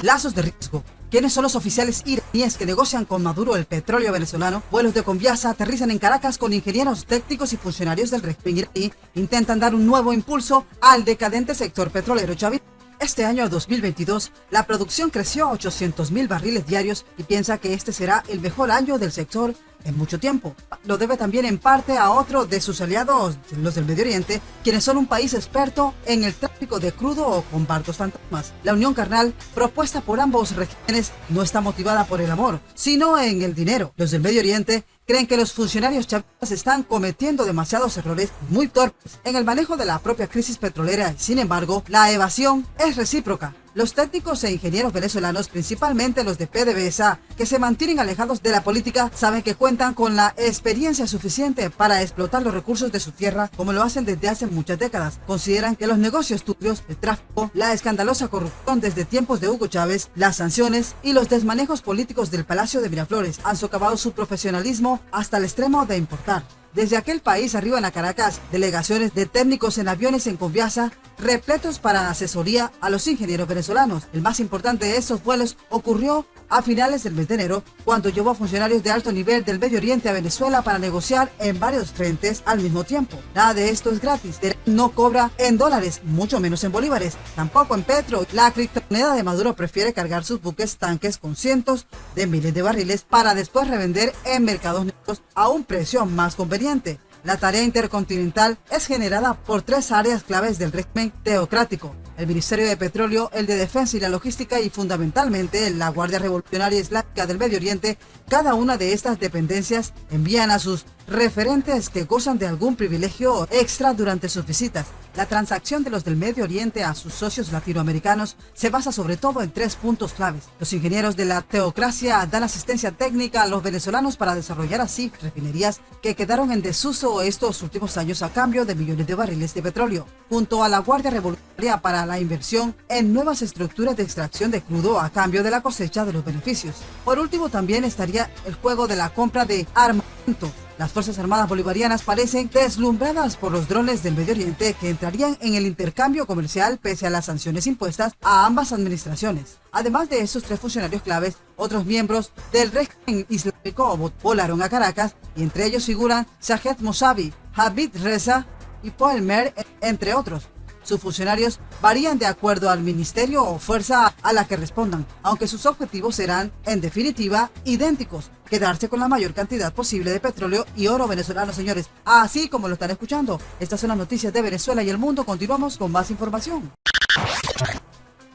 Lazos de riesgo. ¿Quiénes son los oficiales iraníes que negocian con Maduro el petróleo venezolano? Vuelos de Conviasa aterrizan en Caracas con ingenieros técnicos y funcionarios del régimen iraní. Intentan dar un nuevo impulso al decadente sector petrolero chavista. Este año 2022, la producción creció a 800.000 barriles diarios y piensa que este será el mejor año del sector en mucho tiempo. Lo debe también en parte a otro de sus aliados, los del Medio Oriente, quienes son un país experto en el tráfico de crudo o con barcos fantasmas. La unión carnal, propuesta por ambos regímenes, no está motivada por el amor, sino en el dinero. Los del Medio Oriente creen que los funcionarios chavistas están cometiendo demasiados errores muy torpes en el manejo de la propia crisis petrolera y, sin embargo, la evasión es recíproca. Los técnicos e ingenieros venezolanos, principalmente los de PDVSA, que se mantienen alejados de la política, saben que cuentan con la experiencia suficiente para explotar los recursos de su tierra, como lo hacen desde hace muchas décadas. Consideran que los negocios turbios, el tráfico, la escandalosa corrupción desde tiempos de Hugo Chávez, las sanciones y los desmanejos políticos del Palacio de Miraflores han socavado su profesionalismo hasta el extremo de importar. Desde aquel país arriban a Caracas delegaciones de técnicos en aviones en Conviasa, repletos para asesoría a los ingenieros venezolanos. El más importante de estos vuelos ocurrió a finales del mes de enero, cuando llevó a funcionarios de alto nivel del Medio Oriente a Venezuela para negociar en varios frentes al mismo tiempo. Nada de esto es gratis. No cobra en dólares, mucho menos en bolívares, tampoco en petro. La criptomoneda de Maduro prefiere cargar sus buques tanques con cientos de miles de barriles para después revender en mercados negros a un precio más conveniente. La tarea intercontinental es generada por tres áreas claves del régimen teocrático: el Ministerio de Petróleo, el de Defensa y la Logística y fundamentalmente la Guardia Revolucionaria Islámica del Medio Oriente. Cada una de estas dependencias envían a sus referentes que gozan de algún privilegio extra durante sus visitas. La transacción de los del Medio Oriente a sus socios latinoamericanos se basa sobre todo en tres puntos claves. Los ingenieros de la teocracia dan asistencia técnica a los venezolanos para desarrollar así refinerías que quedaron en desuso estos últimos años a cambio de millones de barriles de petróleo, junto a la Guardia Revolucionaria para la inversión en nuevas estructuras de extracción de crudo a cambio de la cosecha de los beneficios. Por último, también estaría el juego de la compra de armamento. Las Fuerzas Armadas Bolivarianas parecen deslumbradas por los drones del Medio Oriente que entrarían en el intercambio comercial pese a las sanciones impuestas a ambas administraciones. Además de esos tres funcionarios claves, otros miembros del régimen islámico volaron a Caracas y entre ellos figuran Shahed Mousavi, Habib Reza y Paul Mer, entre otros. Sus funcionarios varían de acuerdo al ministerio o fuerza a la que respondan, aunque sus objetivos serán, en definitiva, idénticos: quedarse con la mayor cantidad posible de petróleo y oro venezolano, señores. Así como lo están escuchando, estas son las noticias de Venezuela y el mundo. Continuamos con más información.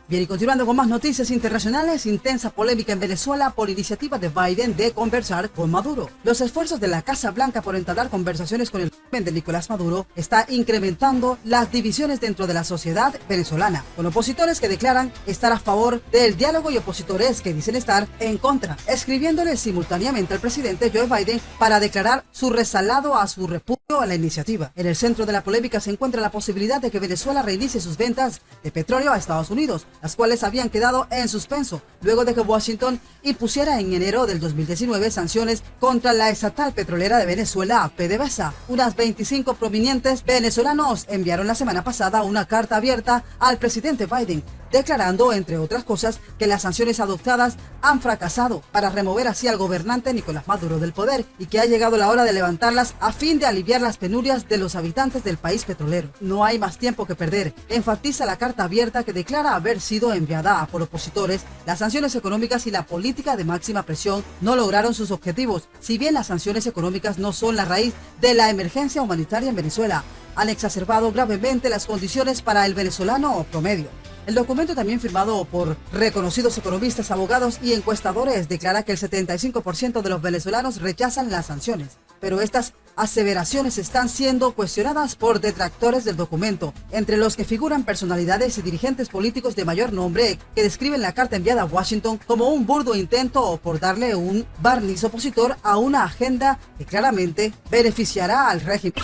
Bien, y continuando con más noticias internacionales, intensa polémica en Venezuela por iniciativa de Biden de conversar con Maduro. Los esfuerzos de la Casa Blanca por entablar conversaciones con el régimen de Nicolás Maduro está incrementando las divisiones dentro de la sociedad venezolana, con opositores que declaran estar a favor del diálogo y opositores que dicen estar en contra, escribiéndole simultáneamente al presidente Joe Biden para declarar su resalado a su repudio a la iniciativa. En el centro de la polémica se encuentra la posibilidad de que Venezuela reinicie sus ventas de petróleo a Estados Unidos, las cuales habían quedado en suspenso luego de que Washington impusiera en enero del 2019 sanciones contra la estatal petrolera de Venezuela, PDVSA. Unas 25 prominentes venezolanos enviaron la semana pasada una carta abierta al presidente Biden, declarando, entre otras cosas, que las sanciones adoptadas han fracasado para remover así al gobernante Nicolás Maduro del poder y que ha llegado la hora de levantarlas a fin de aliviar las penurias de los habitantes del país petrolero. No hay más tiempo que perder, enfatiza la carta abierta, que declara haber sido enviada por opositores. Las sanciones económicas y la política de máxima presión no lograron sus objetivos. Si bien las sanciones económicas no son la raíz de la emergencia humanitaria en Venezuela, han exacerbado gravemente las condiciones para el venezolano promedio. El documento, también firmado por reconocidos economistas, abogados y encuestadores, declara que el 75% de los venezolanos rechazan las sanciones. Pero estas aseveraciones están siendo cuestionadas por detractores del documento, entre los que figuran personalidades y dirigentes políticos de mayor nombre que describen la carta enviada a Washington como un burdo intento por darle un barniz opositor a una agenda que claramente beneficiará al régimen.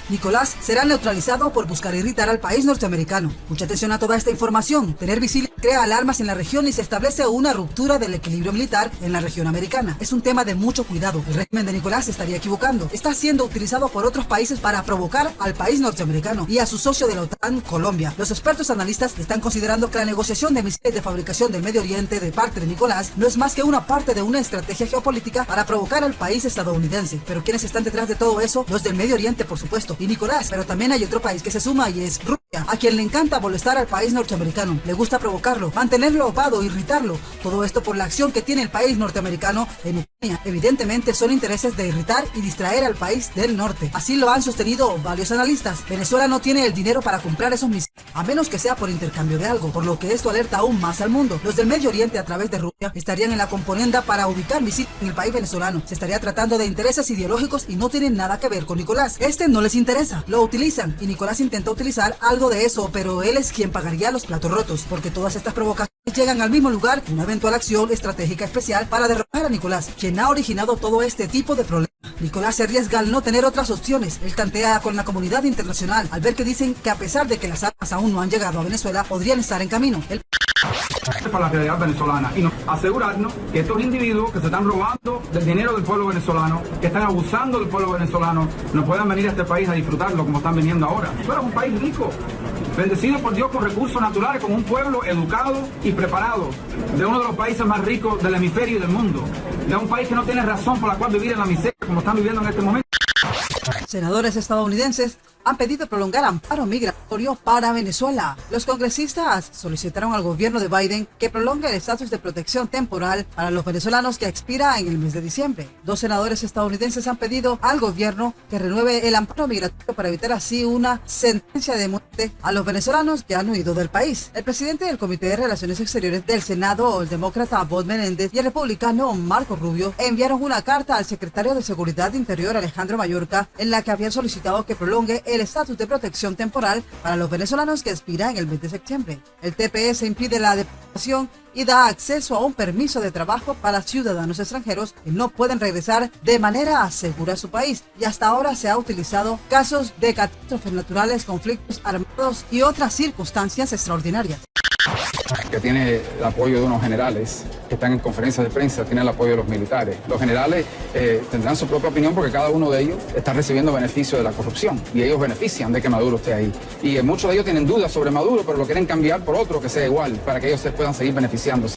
Nicolás será neutralizado por buscar irritar al país norteamericano. Mucha atención a toda esta información. Tener visible crea alarmas en la región y se establece una ruptura del equilibrio militar en la región americana. Es un tema de mucho cuidado. El régimen de Nicolás se estaría equivocando. Está siendo utilizado por otros países para provocar al país norteamericano y a su socio de la OTAN, Colombia. Los expertos analistas están considerando que la negociación de misiles de fabricación del Medio Oriente de parte de Nicolás no es más que una parte de una estrategia geopolítica para provocar al país estadounidense. Pero ¿quiénes están detrás de todo eso? Los del Medio Oriente, por supuesto, y Nicolás. Pero también hay otro país que se suma y es Rusia, a quien le encanta molestar al país norteamericano. Le gusta provocarlo, mantenerlo ocupado, irritarlo. Todo esto por la acción que tiene el país norteamericano en Ucrania. Evidentemente son intereses de irritar y distraer al país del norte. Así lo han sostenido varios analistas. Venezuela no tiene el dinero para comprar esos misiles, a menos que sea por intercambio de algo, por lo que esto alerta aún más al mundo. Los del Medio Oriente a través de Rusia estarían en la componenda para ubicar misiles en el país venezolano. Se estaría tratando de intereses ideológicos y no tienen nada que ver con Nicolás. Este no les interesa, lo utilizan y Nicolás intenta utilizar algo de eso, pero él es quien pagaría los platos rotos, porque todas estas provocaciones llegan al mismo lugar, una eventual acción estratégica especial para derrotar a Nicolás, quien ha originado todo este tipo de problemas. Nicolás se arriesga al no tener otras opciones. Él tantea con la comunidad internacional al ver que dicen que a pesar de que las armas aún no han llegado a Venezuela, podrían estar en camino. Para la realidad venezolana y asegurarnos que estos individuos que se están robando del dinero del pueblo venezolano, que están abusando del pueblo venezolano, no puedan venir a este país a disfrutarlo como están viniendo ahora. Venezuela es un país rico, bendecido por Dios con recursos naturales, con un pueblo educado y preparado, de uno de los países más ricos del hemisferio y del mundo, de un país que no tiene razón por la cual vivir en la miseria como están viviendo en este momento. Senadores estadounidenses han pedido prolongar amparo migratorio para Venezuela. Los congresistas solicitaron al gobierno de Biden que prolongue el estatus de protección temporal para los venezolanos que expira en el mes de diciembre. Dos senadores estadounidenses han pedido al gobierno que renueve el amparo migratorio para evitar así una sentencia de muerte a los venezolanos que han huido del país. El presidente del Comité de Relaciones Exteriores del Senado, el demócrata Bob Menéndez, y el republicano Marco Rubio enviaron una carta al secretario de Seguridad Interior, Alejandro Mayorkas, en la que habían solicitado que prolongue el estatus de protección temporal para los venezolanos que expira en el mes de septiembre. El TPS impide la deportación y da acceso a un permiso de trabajo para ciudadanos extranjeros que no pueden regresar de manera segura a su país, y hasta ahora se ha utilizado casos de catástrofes naturales, conflictos armados y otras circunstancias extraordinarias. Que tiene el apoyo de unos generales que están en conferencias de prensa, tiene el apoyo de los militares. Los generales tendrán su propia opinión porque cada uno de ellos está recibiendo beneficio de la corrupción y ellos benefician de que Maduro esté ahí. Y muchos de ellos tienen dudas sobre Maduro, pero lo quieren cambiar por otro que sea igual para que ellos se puedan seguir beneficiándose.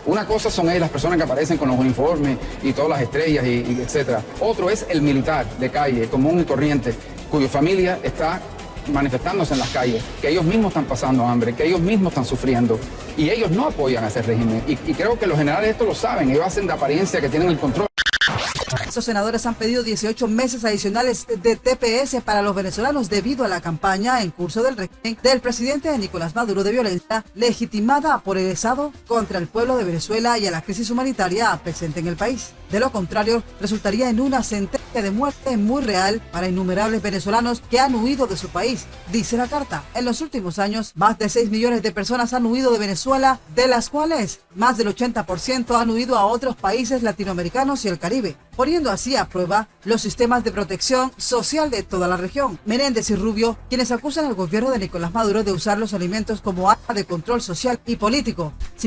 Una cosa son las personas que aparecen con los uniformes y todas las estrellas y etcétera. Otro es el militar de calle, común y corriente, cuya familia está manifestándose en las calles, que ellos mismos están pasando hambre, que ellos mismos están sufriendo y ellos no apoyan a ese régimen y creo que los generales esto lo saben, ellos hacen de apariencia que tienen el control. Estos senadores han pedido 18 meses adicionales de TPS para los venezolanos debido a la campaña en curso del régimen del presidente Nicolás Maduro de violencia legitimada por el Estado contra el pueblo de Venezuela y a la crisis humanitaria presente en el país. De lo contrario, resultaría en una sentencia de muerte muy real para innumerables venezolanos que han huido de su país. Dice la carta, en los últimos años, más de 6 millones de personas han huido de Venezuela, de las cuales más del 80% han huido a otros países latinoamericanos y el Caribe, poniendo así a prueba los sistemas de protección social de toda la región. Menéndez y Rubio, quienes acusan al gobierno de Nicolás Maduro de usar los alimentos como arma de control social y político.